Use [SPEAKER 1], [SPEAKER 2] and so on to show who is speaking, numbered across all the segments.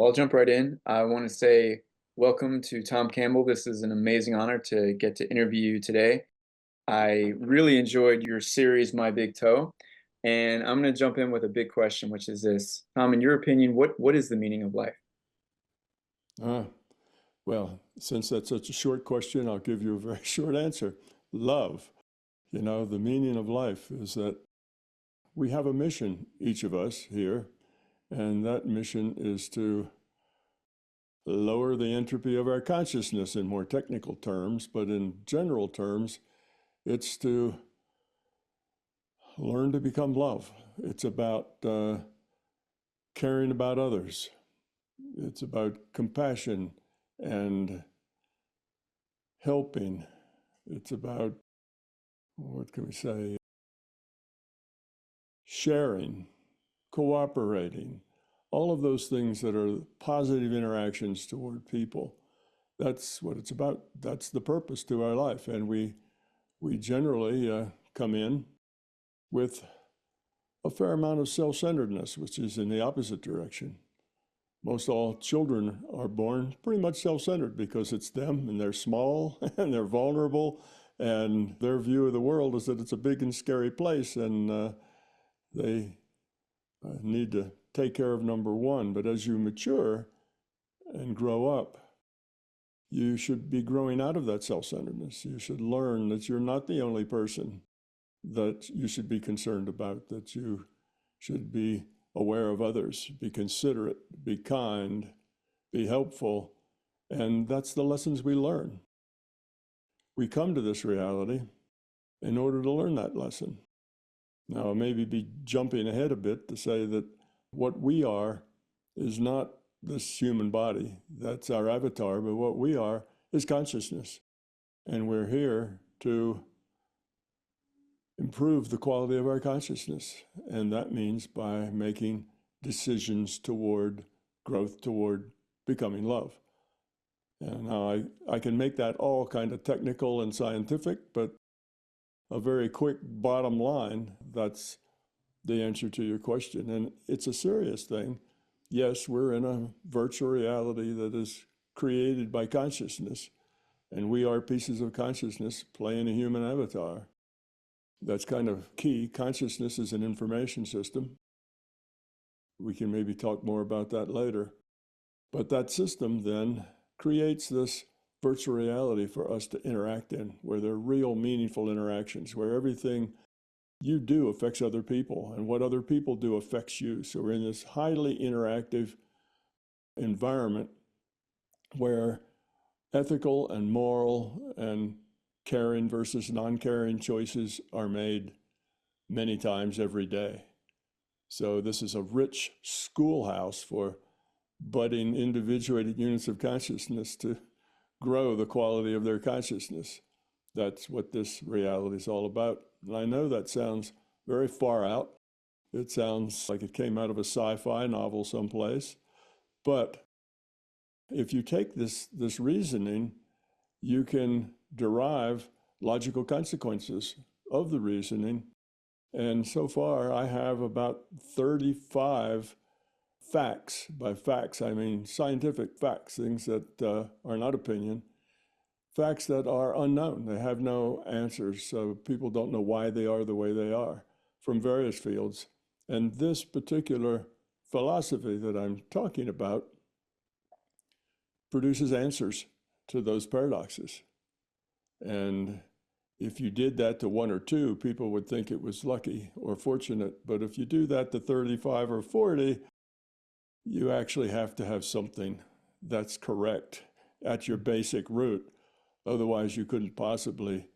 [SPEAKER 1] Well, I'll jump right in. I want to say welcome to Tom Campbell. This is an amazing honor to get to interview you today. I really enjoyed your series, My Big Toe. And I'm going to jump in with a big question, which is this. Tom, in your opinion, what is the meaning of life?
[SPEAKER 2] Uh, well, since that's such a short question, I'll give you a very short answer. Love. The meaning of life is that we have a mission, each of us here, and that mission is to lower the entropy of our consciousness in more technical terms, but in general terms, it's to learn to become love. It's about caring about others. It's about compassion and helping. It's about, what can we say, sharing, cooperating, all of those things that are positive interactions toward people. That's what it's about. That's the purpose to our life. And we generally come in with a fair amount of self-centeredness, which is in the opposite direction. Most all children are born pretty much self-centered because it's them and they're small and they're vulnerable and their view of the world is that it's a big and scary place and they need to take care of number one. But as you mature and grow up, you should be growing out of that self-centeredness. You should learn that you're not the only person that you should be concerned about, that you should be aware of others, be considerate, be kind, be helpful. And that's the lessons we learn. We come to this reality in order to learn that lesson. Now, I maybe be jumping ahead a bit to say that what we are is not this human body. That's our avatar, but what we are is consciousness. And we're here to improve the quality of our consciousness. And that means by making decisions toward growth, toward becoming love. And now I can make that all kind of technical and scientific, but a very quick bottom line, that's the answer to your question. And it's a serious thing. Yes, we're in a virtual reality that is created by consciousness, and we are pieces of consciousness playing a human avatar. That's kind of key. Consciousness is an information system. We can maybe talk more about that later. But that system then creates this virtual reality for us to interact in, where there are real meaningful interactions, where everything you do affects other people, and what other people do affects you. So we're in this highly interactive environment where ethical and moral and caring versus non-caring choices are made many times every day. So this is a rich schoolhouse for budding individuated units of consciousness to grow the quality of their consciousness. That's what this reality is all about. And I know that sounds very far out. It sounds like it came out of a sci-fi novel someplace. But if you take this reasoning, you can derive logical consequences of the reasoning. And so far, I have about 35 facts. By facts, I mean scientific facts, things that are not opinion, facts that are unknown. They have no answers, so people don't know why they are the way they are from various fields. And this particular philosophy that I'm talking about produces answers to those paradoxes. And if you did that to one or two, people would think it was lucky or fortunate. But if you do that to 35 or 40, you actually have to have something that's correct at your basic root. Otherwise, you couldn't possibly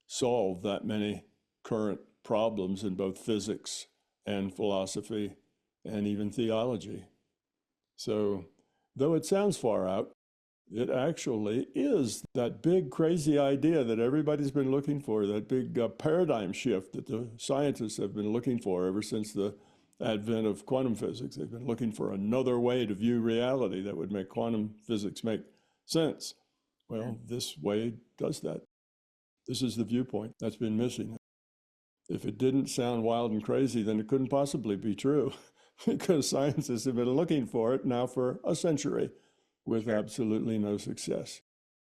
[SPEAKER 2] solve that many current problems in both physics and philosophy and even theology. So, though it sounds far out, it actually is that big crazy idea that everybody's been looking for, that big paradigm shift that the scientists have been looking for ever since the advent of quantum physics. They've been looking for another way to view reality that would make quantum physics make sense. Well, this way does that. This is the viewpoint that's been missing. If it didn't sound wild and crazy, then it couldn't possibly be true. because scientists have been looking for it now for a century with absolutely no success.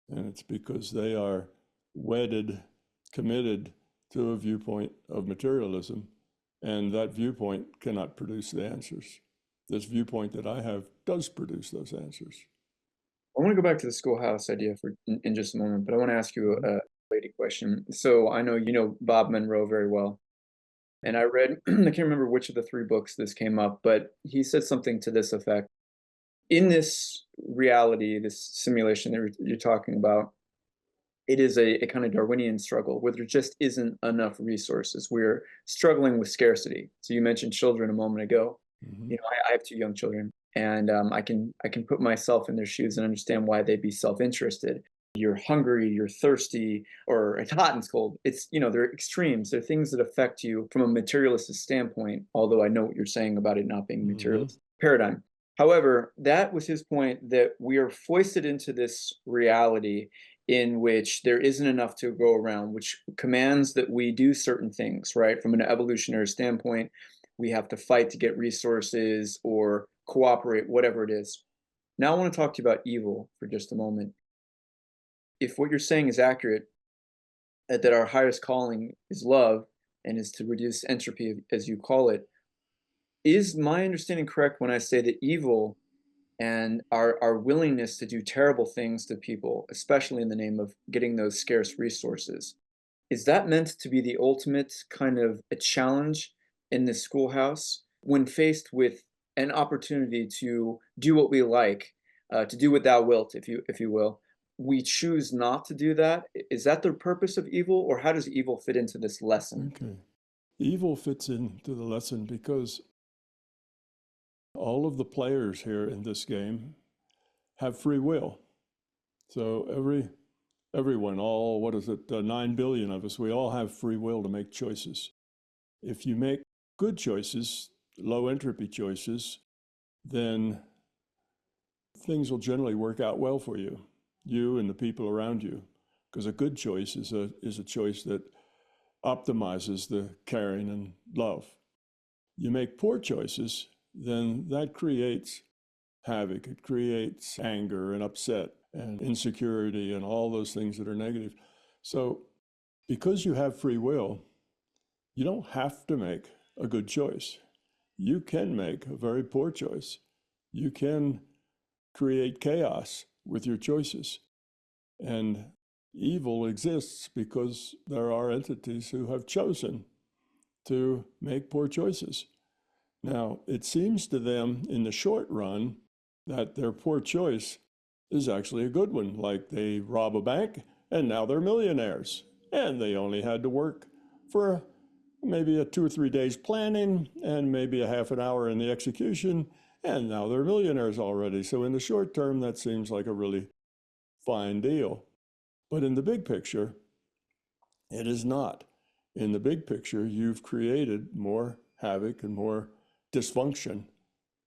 [SPEAKER 2] And it's because they are wedded, committed to a viewpoint of materialism, and that viewpoint cannot produce the answers. This viewpoint that I have does produce those answers.
[SPEAKER 1] I want to go back to the schoolhouse idea in just a moment, but I want to ask you
[SPEAKER 2] Mhm.
[SPEAKER 1] a related question. So I know you know Bob Monroe very well, and I read I can't remember which of the three books this came up, but he said something to this effect: in this reality, this simulation that you're talking about, it is a kind of Darwinian struggle where there just isn't enough resources. We're struggling with scarcity. So you mentioned children a moment ago.
[SPEAKER 2] Mhm.
[SPEAKER 1] You know, I have two young children, and I can put myself in their shoes and understand why they'd be self-interested. You're hungry, you're thirsty, or it's hot and it's cold. It's, you know, they're extremes. They're things that affect you from a materialistic standpoint, although I know what you're saying about it not being
[SPEAKER 2] Mhm.
[SPEAKER 1] materialist paradigm. However, that was his point, that we are foisted into this reality in which there isn't enough to go around, which commands that we do certain things, right? From an evolutionary standpoint, we have to fight to get resources or cooperate, whatever it is. Now, I want to talk to you about evil for just a moment. If what you're saying is accurate, that our highest calling is love and is to reduce entropy, as you call it, is my understanding correct when I say that evil and our willingness to do terrible things to people, especially in the name of getting those scarce resources, is that meant to be the ultimate kind of a challenge in the schoolhouse when faced with an opportunity to do what we like, to do what thou wilt, if you will? We choose not to do that. Is that the purpose of evil, or how does evil fit into this lesson?
[SPEAKER 2] Okay. Evil fits into the lesson because all of the players here in this game have free will. So everyone, all, what is it, 9 billion of us, we all have free will to make choices. If you make good choices, low entropy choices, then things will generally work out well for you and the people around you. Because a good choice is a choice that optimizes the caring and love. You make poor choices, then that creates havoc. It creates anger and upset and insecurity and all those things that are negative. So, because you have free will, you don't have to make a good choice. You can make a very poor choice. You can create chaos with your choices. And evil exists because there are entities who have chosen to make poor choices. Now, it seems to them in the short run that their poor choice is actually a good one. Like they rob a bank and now they're millionaires. And they only had to work for maybe a 2 or 3 days planning and maybe a half an hour in the execution. And now they're millionaires already. So in the short term, that seems like a really fine deal. But in the big picture, it is not. In the big picture, you've created more havoc and more dysfunction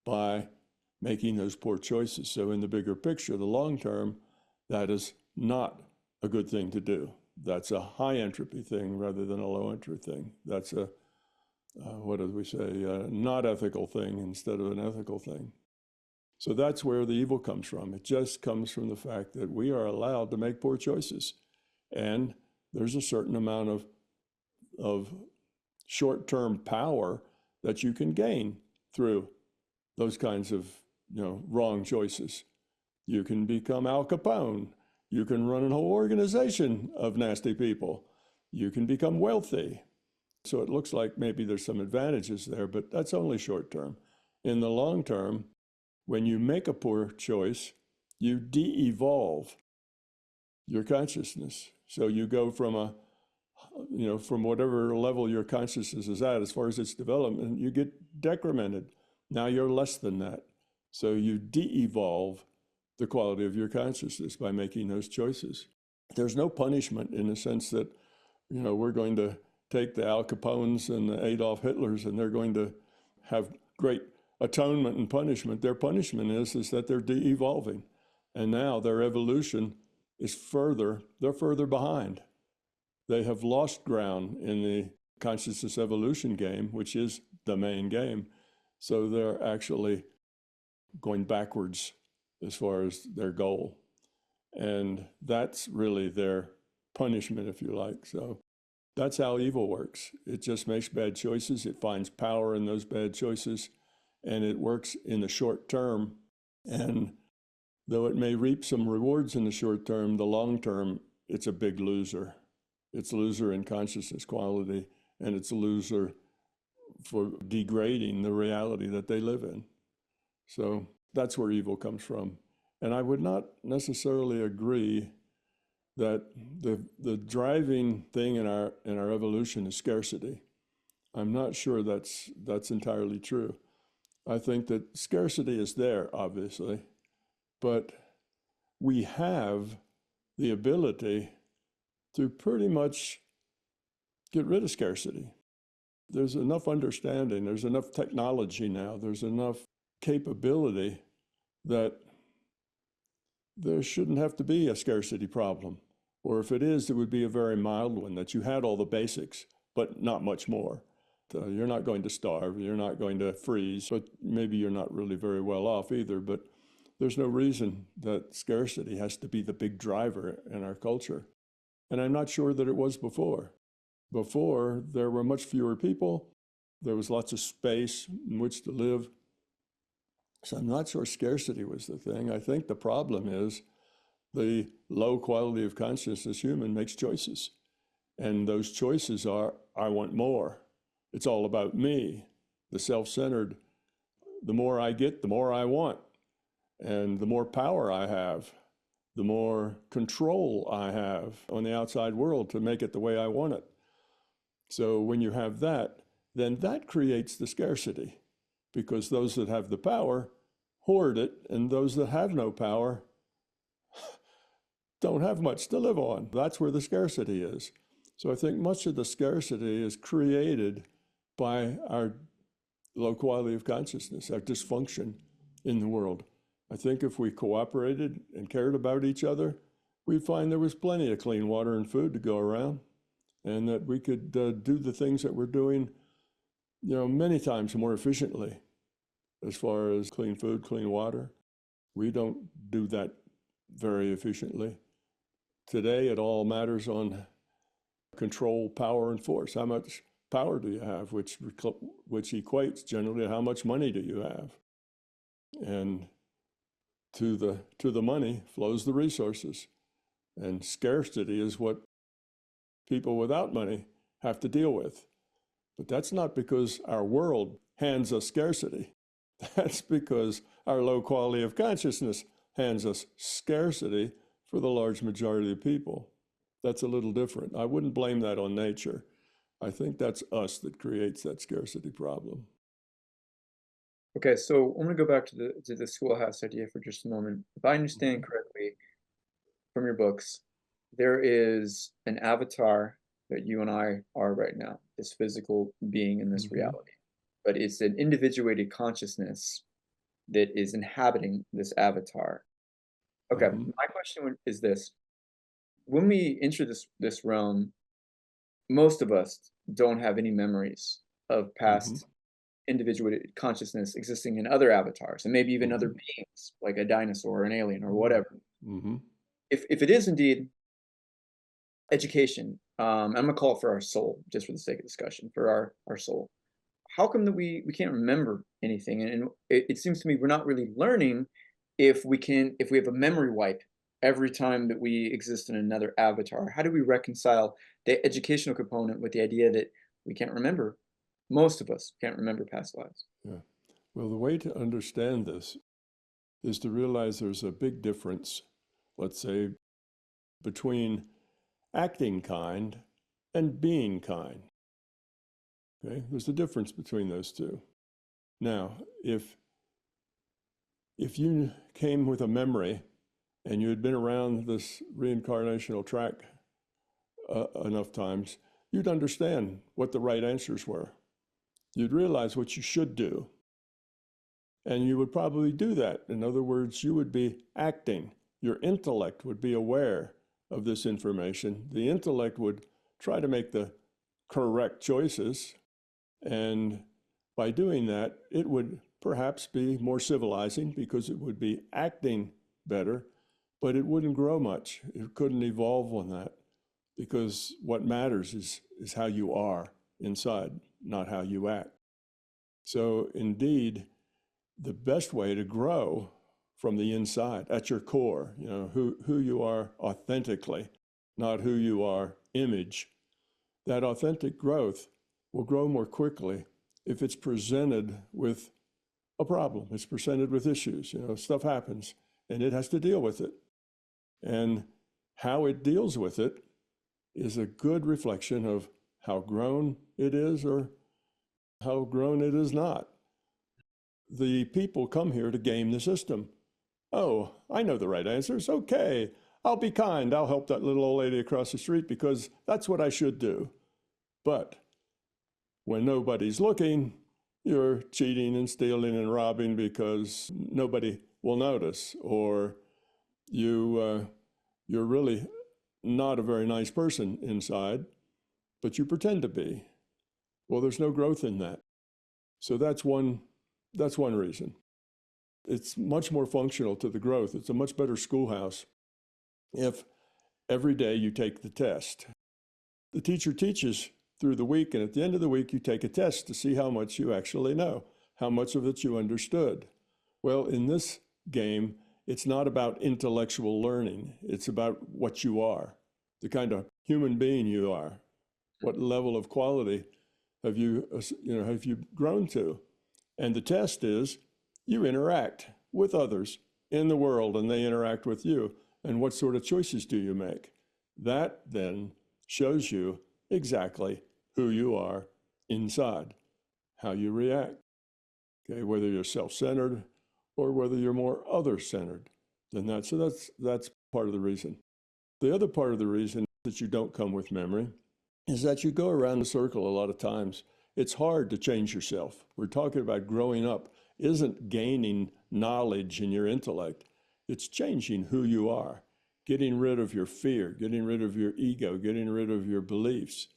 [SPEAKER 2] by making those poor choices. So in the bigger picture, the long term, that is not a good thing to do. That's a high entropy thing rather than a low entropy thing. That's a, what do we say, not ethical thing instead of an ethical thing. So that's where the evil comes from. It just comes from the fact that we are allowed to make poor choices. And there's a certain amount of short-term power that you can gain through those kinds of wrong choices. You can become Al Capone. You can run a whole organization of nasty people. You can become wealthy. So it looks like maybe there's some advantages there, but that's only short term. In the long term, when you make a poor choice, you de-evolve your consciousness. So you go from from whatever level your consciousness is at, as far as its development, you get decremented. Now you're less than that. So you de-evolve the quality of your consciousness by making those choices. There's no punishment in the sense that, we're going to take the Al Capones and the Adolf Hitlers and they're going to have great atonement and punishment. Their punishment is that they're de-evolving. And now their evolution is they're further behind. They have lost ground in the consciousness evolution game, which is the main game. So they're actually going backwards as far as their goal. And that's really their punishment, if you like. So that's how evil works. It just makes bad choices. It finds power in those bad choices, and it works in the short term. And though it may reap some rewards in the short term, the long term, it's a big loser. It's a loser in consciousness quality, and it's a loser for degrading the reality that they live in. So that's where evil comes from. And I would not necessarily agree that the driving thing in our evolution is scarcity. I'm not sure that's entirely true. I think that scarcity is there, obviously, but we have the ability to pretty much get rid of scarcity. There's enough understanding, there's enough technology now, there's enough capability that there shouldn't have to be a scarcity problem. Or if it is, it would be a very mild one, that you had all the basics, but not much more. You're not going to starve, you're not going to freeze, but maybe you're not really very well off either, but there's no reason that scarcity has to be the big driver in our culture. And I'm not sure that it was before. Before, there were much fewer people, there was lots of space in which to live. So I'm not sure scarcity was the thing. I think the problem is the low quality of consciousness human makes choices. And those choices are, I want more. It's all about me, the self-centered. The more I get, the more I want. And the more power I have, the more control I have on the outside world to make it the way I want it. So when you have that, then that creates the scarcity, because those that have the power hoard it, and those that have no power don't have much to live on. That's where the scarcity is. So I think much of the scarcity is created by our low quality of consciousness, our dysfunction in the world. I think if we cooperated and cared about each other, we'd find there was plenty of clean water and food to go around, and that we could do the things that we're doing, many times more efficiently. As far as clean food, clean water, we don't do that very efficiently. Today, it all matters on control, power, and force. How much power do you have, which equates generally to how much money do you have. And to the money flows the resources. And scarcity is what people without money have to deal with. But that's not because our world hands us scarcity. That's because our low quality of consciousness hands us scarcity for the large majority of people. That's a little different. I wouldn't blame that on nature. I think that's us that creates that scarcity problem.
[SPEAKER 1] Okay, so I'm going to go back to the schoolhouse idea for just a moment. If I understand correctly from your books, there is an avatar that you and I are right now, this physical being in this reality. But it's an individuated consciousness that is inhabiting this avatar. Okay, my question is this. When we enter this realm, most of us don't have any memories of past individuated consciousness existing in other avatars, and maybe even other beings, like a dinosaur or an alien or whatever. If it is indeed education, I'm going to call it for our soul, just for the sake of discussion, for our soul. How come that we can't remember anything? And it seems to me we're not really learning if we have a memory wipe every time that we exist in another avatar. How do we reconcile the educational component with the idea that we can't remember? Most of us can't remember past lives.
[SPEAKER 2] Yeah. Well, the way to understand this is to realize there's a big difference, let's say, between acting kind and being kind. Okay, there's a difference between those two. Now, if you came with a memory and you had been around this reincarnational track enough times, you'd understand what the right answers were. You'd realize what you should do. And you would probably do that. In other words, you would be acting. Your intellect would be aware of this information. The intellect would try to make the correct choices, and By doing that, it would perhaps be more civilizing because it would be acting better, but it wouldn't grow much. It couldn't evolve on that because what matters is how you are inside, not how you act. So indeed, the best way to grow from the inside, at your core, who you are authentically, not who you are image, that authentic growth will grow more quickly if it's presented with a problem. It's presented with issues. Stuff happens and it has to deal with it. And how it deals with it is a good reflection of how grown it is or how grown it is not. The people come here to game the system. Oh, I know the right answers. Okay, I'll be kind. I'll help that little old lady across the street because that's what I should do. But when nobody's looking, you're cheating and stealing and robbing because nobody will notice, or you're really not a very nice person inside, but you pretend to be. Well, there's no growth in that. So that's one reason. It's much more functional to the growth. It's a much better schoolhouse if every day you take the test. The teacher teaches through the week, and at the end of the week, you take a test to see how much you actually know, how much of it you understood. Well, in this game, it's not about intellectual learning. It's about what you are, the kind of human being you are. What level of quality have you grown to? And the test is you interact with others in the world and they interact with you. And what sort of choices do you make? That then shows you exactly who you are inside, how you react, okay, whether you're self-centered or whether you're more other-centered than that. So that's part of the reason. The other part of the reason that you don't come with memory is that you go around the circle a lot of times. It's hard to change yourself. We're talking about growing up isn't gaining knowledge in your intellect. It's changing who you are, getting rid of your fear, getting rid of your ego, getting rid of your beliefs.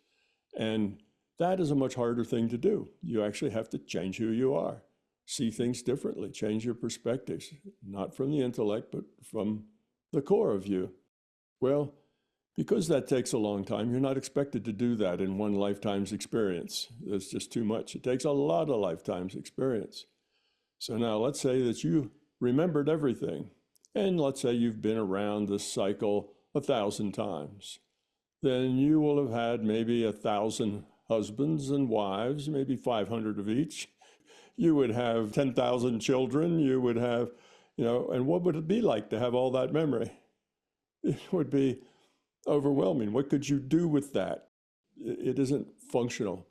[SPEAKER 2] And that is a much harder thing to do. You actually have to change who you are, see things differently, change your perspectives, not from the intellect, but from the core of you. Well, because that takes a long time, you're not expected to do that in one lifetime's experience. That's just too much. It takes a lot of lifetimes' experience. So now let's say that you remembered everything. And let's say you've been around this cycle 1,000 times. Then you will have had maybe 1,000 husbands and wives, maybe 500 of each. You would have 10,000 children. You would have, and what would it be like to have all that memory? It would be overwhelming. What could you do with that? It isn't functional.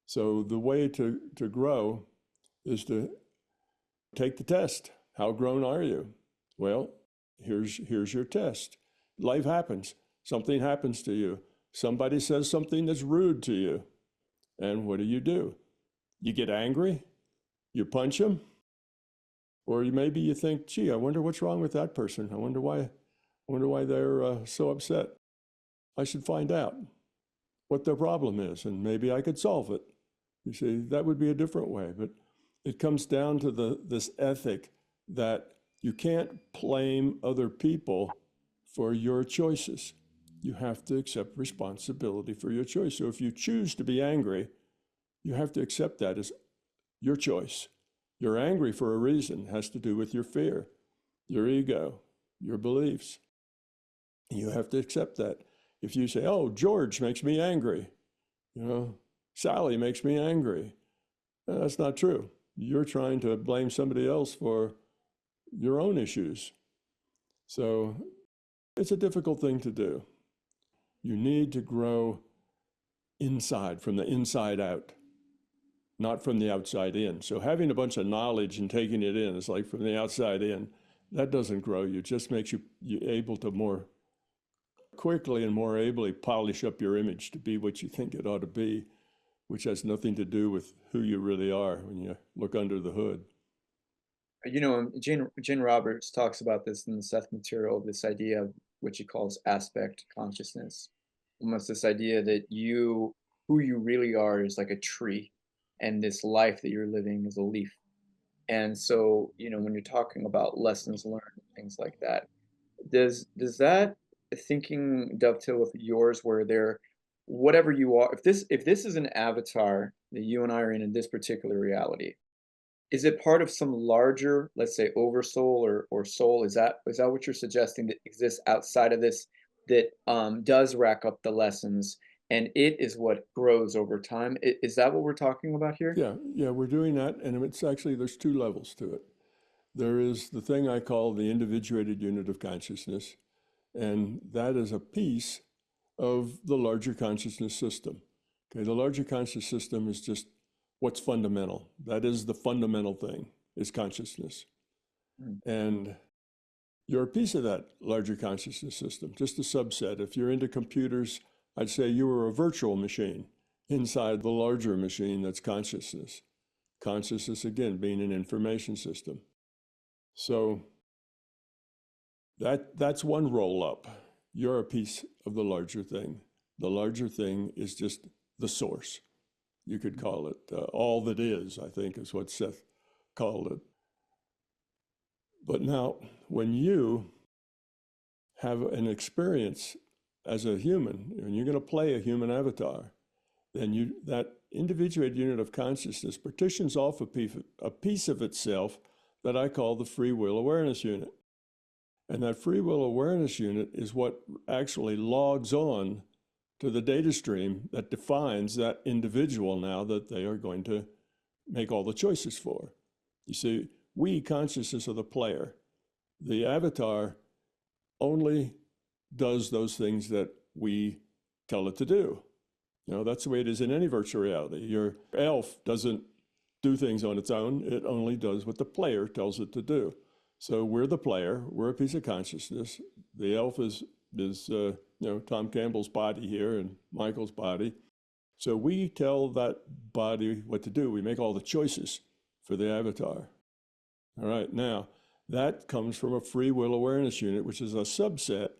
[SPEAKER 2] So the way to grow is to take the test. How grown are you? Well, here's your test. Life happens. Something happens to you. Somebody says something that's rude to you. And what do? You get angry? You punch them? Or maybe you think, gee, I wonder what's wrong with that person. I wonder why they're so upset. I should find out what their problem is, and maybe I could solve it. You see, that would be a different way. But it comes down to this ethic that you can't blame other people for your choices. You have to accept responsibility for your choice. So if you choose to be angry, you have to accept that as your choice. You're angry for a reason. It has to do with your fear, your ego, your beliefs. You have to accept that. If you say, oh, George makes me angry, Sally makes me angry, that's not true. You're trying to blame somebody else for your own issues. So it's a difficult thing to do. You need to grow inside, from the inside out, not from the outside in. So having a bunch of knowledge and taking it in is like from the outside in. That doesn't grow you. It just makes you able to more quickly and more ably polish up your image to be what you think it ought to be, which has nothing to do with who you really are when you look under the hood.
[SPEAKER 1] Gene Roberts talks about this in the Seth material, this idea of what he calls aspect consciousness. Almost this idea that who you really are is like a tree, and this life that you're living is a leaf. And so, when you're talking about lessons learned, things like that, does that thinking dovetail with yours where there whatever you are, if this is an avatar that you and I are in this particular reality, is it part of some larger, let's say, oversoul or soul? Is that what you're suggesting that exists outside of this that does rack up the lessons and it is what grows over time? Is that what we're talking about here?
[SPEAKER 2] Yeah, yeah, we're doing that, and it's actually, there's two levels to it. There is the thing I call the individuated unit of consciousness, and that is a piece of the larger consciousness system. Okay, the larger conscious system is just what's fundamental. That is the fundamental thing, is consciousness.
[SPEAKER 1] Mm.
[SPEAKER 2] And you're a piece of that larger consciousness system, just a subset. If you're into computers, I'd say you are a virtual machine inside the larger machine that's consciousness. Consciousness, again, being an information system. So that's one roll up. You're a piece of the larger thing. The larger thing is just the source. You could call it all that is, I think is what Seth called it. But now, when you have an experience as a human, and you're going to play a human avatar, then that individuated unit of consciousness partitions off a piece of itself that I call the free will awareness unit. And that free will awareness unit is what actually logs on to the data stream that defines that individual now that they are going to make all the choices for. You see, we, consciousness, are the player. The avatar only does those things that we tell it to do. That's the way it is in any virtual reality. Your elf doesn't do things on its own. It only does what the player tells it to do. So we're the player. We're a piece of consciousness. The elf is Tom Campbell's body here and Michael's body. So we tell that body what to do. We make all the choices for the avatar. All right, now that comes from a free will awareness unit, which is a subset,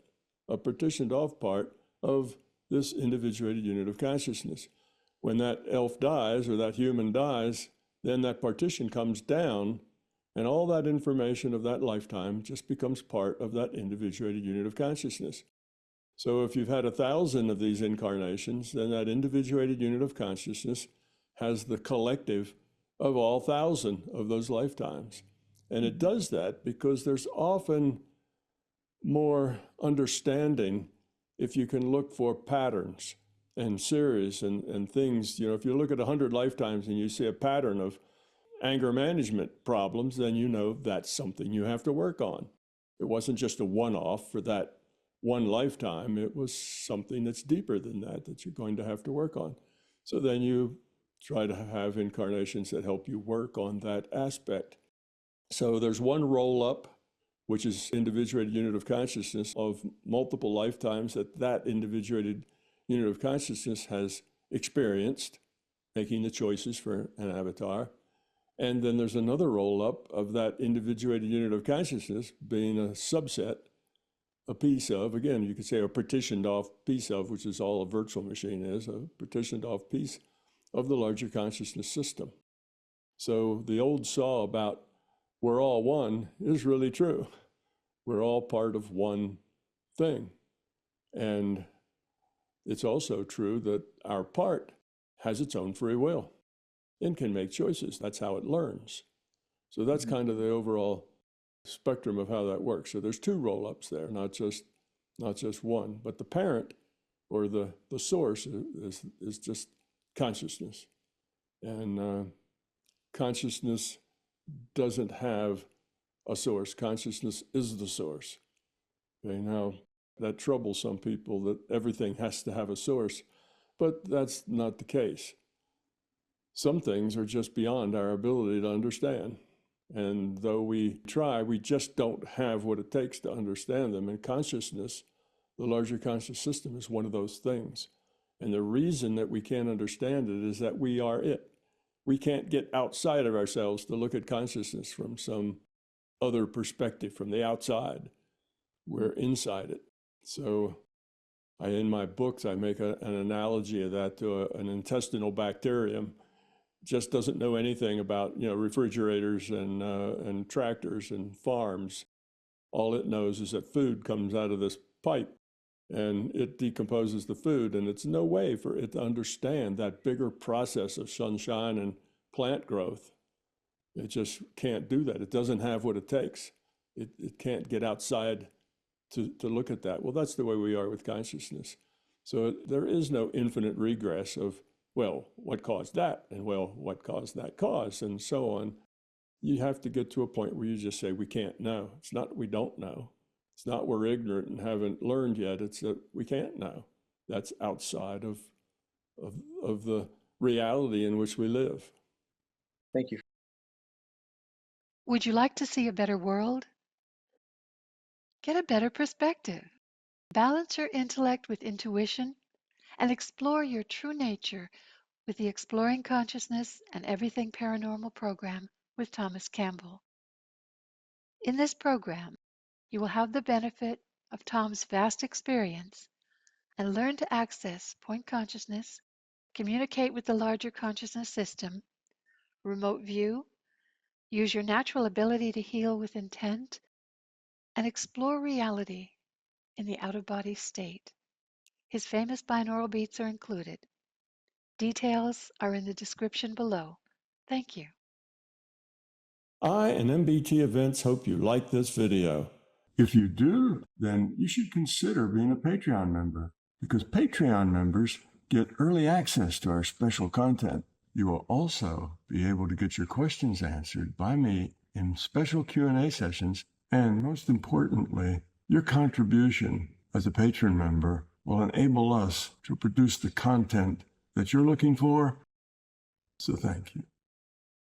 [SPEAKER 2] a partitioned off part of this individuated unit of consciousness. When that elf dies or that human dies, then that partition comes down, and all that information of that lifetime just becomes part of that individuated unit of consciousness. So if you've had 1,000 of these incarnations, then that individuated unit of consciousness has the collective of all 1,000 of those lifetimes. And it does that because there's often more understanding if you can look for patterns and series and things. If you look at 100 lifetimes and you see a pattern of anger management problems, then you know that's something you have to work on. It wasn't just a one-off for that one lifetime. It was something that's deeper than that you're going to have to work on. So then you try to have incarnations that help you work on that aspect. So there's one roll-up, which is individuated unit of consciousness of multiple lifetimes that individuated unit of consciousness has experienced, making the choices for an avatar. And then there's another roll-up of that individuated unit of consciousness being a subset, a piece of, again, you could say a partitioned off piece of, which is all a virtual machine is, a partitioned off piece of the larger consciousness system. So the old saw about we're all one is really true. We're all part of one thing. And it's also true that our part has its own free will and can make choices. That's how it learns. So that's kind of the overall spectrum of how that works. So there's two roll-ups there, not just one. But the parent or the source is just consciousness. And consciousness doesn't have a source. Consciousness is the source. Okay, now that troubles some people that everything has to have a source, but that's not the case. Some things are just beyond our ability to understand. And though we try, we just don't have what it takes to understand them. And consciousness, the larger conscious system, is one of those things. And the reason that we can't understand it is that we are it. We can't get outside of ourselves to look at consciousness from some other perspective, from the outside. We're inside it. So in my books, I make an analogy of that to an intestinal bacterium. just doesn't know anything about, refrigerators and tractors and farms. All it knows is that food comes out of this pipe and it decomposes the food, and it's no way for it to understand that bigger process of sunshine and plant growth. It just can't do that. It doesn't have what it takes. It can't get outside to look at that. Well, that's the way we are with consciousness. So there is no infinite regress of, well, what caused that? And well, what caused that cause? And so on. You have to get to a point where you just say, we can't know. It's not we don't know. It's not we're ignorant and haven't learned yet. It's that we can't know. That's outside of the reality in which we live.
[SPEAKER 1] Thank you.
[SPEAKER 3] Would you like to see a better world? Get a better perspective. Balance your intellect with intuition and explore your true nature with the Exploring Consciousness and Everything Paranormal program with Thomas Campbell. In this program, you will have the benefit of Tom's vast experience and learn to access point consciousness, communicate with the larger consciousness system, remote view, use your natural ability to heal with intent, and explore reality in the out-of-body state. His famous binaural beats are included. Details are in the description below. Thank you.
[SPEAKER 2] I and MBT Events hope you like this video. If you do, then you should consider being a Patreon member, because Patreon members get early access to our special content. You will also be able to get your questions answered by me in special Q&A sessions, and most importantly, your contribution as a patron member will enable us to produce the content that you're looking for. So thank you.